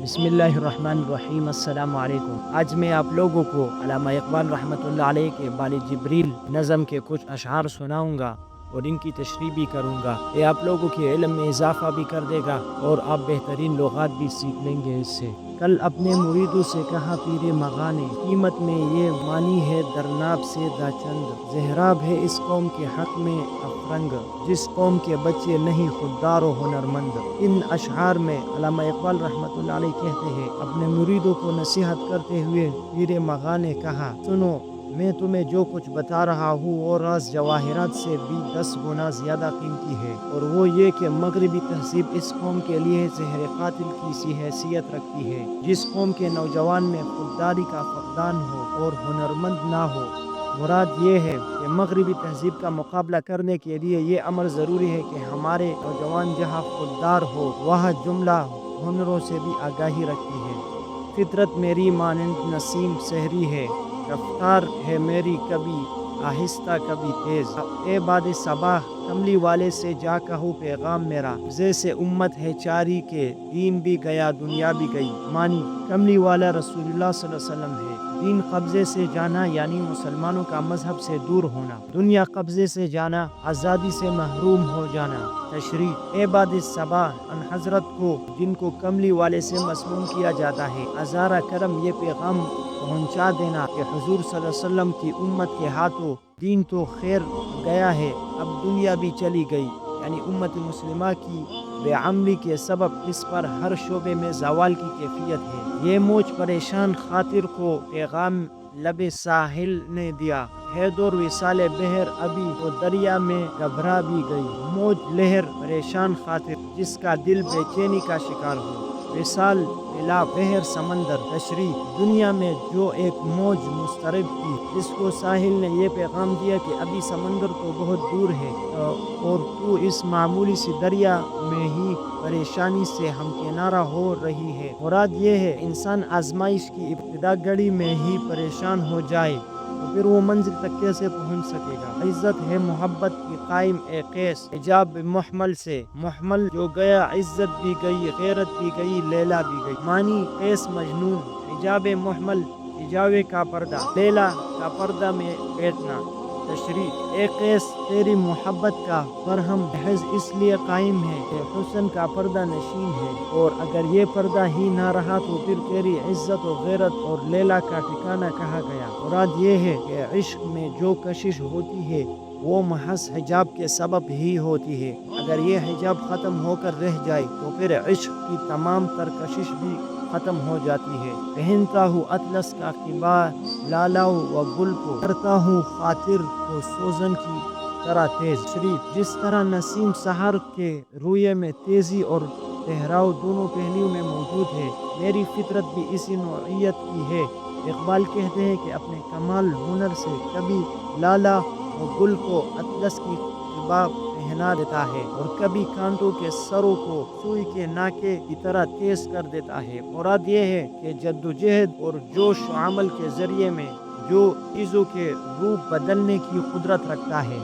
بسم اللہ الرحمن الرحیم۔ السلام علیکم۔ آج میں آپ لوگوں کو علامہ اقبال رحمۃ اللہ علیہ کے بال جبریل نظم کے کچھ اشعار سناؤں گا اور ان کی تشریح بھی کروں گا۔ یہ آپ لوگوں کے علم میں اضافہ بھی کر دے گا اور آپ بہترین لغات بھی سیکھ لیں گے اس سے۔ کل اپنے مریدوں سے کہا پیر مغاں نے، قیمت میں یہ مانی ہے درناب سے دا چند، زہراب ہے اس قوم کے حق میں افرنگ، جس قوم کے بچے نہیں خوددار و ہنرمند۔ ان اشعار میں علامہ اقبال رحمۃ اللہ علیہ کہتے ہیں، اپنے مریدوں کو نصیحت کرتے ہوئے پیر مغاں نے کہا، سنو، میں تمہیں جو کچھ بتا رہا ہوں وہ راز جواہرات سے بھی 10 گنا زیادہ قیمتی ہے، اور وہ یہ کہ مغربی تہذیب اس قوم کے لیے زہر قاتل کی سی حیثیت رکھتی ہے۔ جس قوم کے نوجوان میں خودداری کا فقدان ہو اور ہنرمند نہ ہو، مراد یہ ہے کہ مغربی تہذیب کا مقابلہ کرنے کے لیے یہ امر ضروری ہے کہ ہمارے نوجوان جہاں خوددار ہو وہاں جملہ ہنروں سے بھی آگاہی رکھتی ہے۔ فطرت میری مانند نسیم سحری ہے، رفتار ہے میری کبھی آہستہ کبھی تیز، اے باد صباح کملی والے سے جا کہو پیغام میرا، جیسے امت ہے چاری کے دین بھی گیا دنیا بھی گئی۔ معنی، کملی والا رسول اللہ صلی اللہ علیہ وسلم ہے، دین قبضے سے جانا یعنی مسلمانوں کا مذہب سے دور ہونا، دنیا قبضے سے جانا آزادی سے محروم ہو جانا۔ تشریح، اے باد صباح ان حضرت کو جن کو کملی والے سے مسموم کیا جاتا ہے، ازارہ کرم یہ پیغام پہنچا دینا کہ حضور صلی اللہ علیہ وسلم کی امت کے ہاتھوں دین تو خیر گیا ہے، اب دنیا بھی چلی گئی، یعنی امت مسلمہ کی بے عملی کے سبب اس پر ہر شعبے میں زوال کی کیفیت ہے۔ یہ موج پریشان خاطر کو پیغام لب ساحل نے دیا ہے، دور وصال بحر ابھی تو دریا میں گھبرا بھی گئی۔ موج لہر پریشان خاطر جس کا دل بے چینی کا شکار ہو، وصال ملا بحر سمندر۔ تشریح، دنیا میں جو ایک موج مضطرب تھی، اس کو ساحل نے یہ پیغام دیا کہ ابھی سمندر تو بہت دور ہے اور تو اس معمولی سی دریا میں ہی پریشانی سے ہمکنارہ ہو رہی ہے۔ مراد یہ ہے انسان آزمائش کی ابتدا گھڑی میں ہی پریشان ہو جائے تو پھر وہ منزل تک کیسے پہنچ سکے گا۔ عزت ہے محبت کی قائم اے قیس، حجاب محمل سے محمل جو گیا، عزت بھی گئی غیرت بھی گئی لیلا بھی گئی۔ معنی، قیس مجنون، حجاب محمل حجابے کا پردہ، لیلا کا پردہ میں بیٹھنا۔ تشریح، اے قیس تیری محبت کا برہم محض اس لیے قائم ہے کہ حسن کا پردہ نشین ہے، اور اگر یہ پردہ ہی نہ رہا تو پھر تیری عزت و غیرت اور لیلا کا ٹھکانہ کہاں گیا۔ مراد یہ ہے کہ عشق میں جو کشش ہوتی ہے وہ محض حجاب کے سبب ہی ہوتی ہے، اگر یہ حجاب ختم ہو کر رہ جائے تو پھر عشق کی تمام تر کشش بھی ختم ہو جاتی ہے۔ پہنتا ہوں اطلس کا قبا لالا و گل کو، کرتا ہوں خاطر کو سوزن کی طرح تیز۔ شریف، جس طرح نسیم سحر کے رویے میں تیزی اور ٹھہراؤ دونوں پہلوؤں میں موجود ہے، میری فطرت بھی اسی نوعیت کی ہے۔ اقبال کہتے ہیں کہ اپنے کمال ہنر سے کبھی لالا و گل کو اطلس کی قبا پہنا دیتا ہے اور کبھی کانٹوں کے سروں کو سوئی کے ناکے کی طرح تیز کر دیتا ہے۔ مراد یہ ہے کہ جدوجہد اور جوش و عمل کے ذریعے میں جو چیزوں کے روپ بدلنے کی قدرت رکھتا ہے،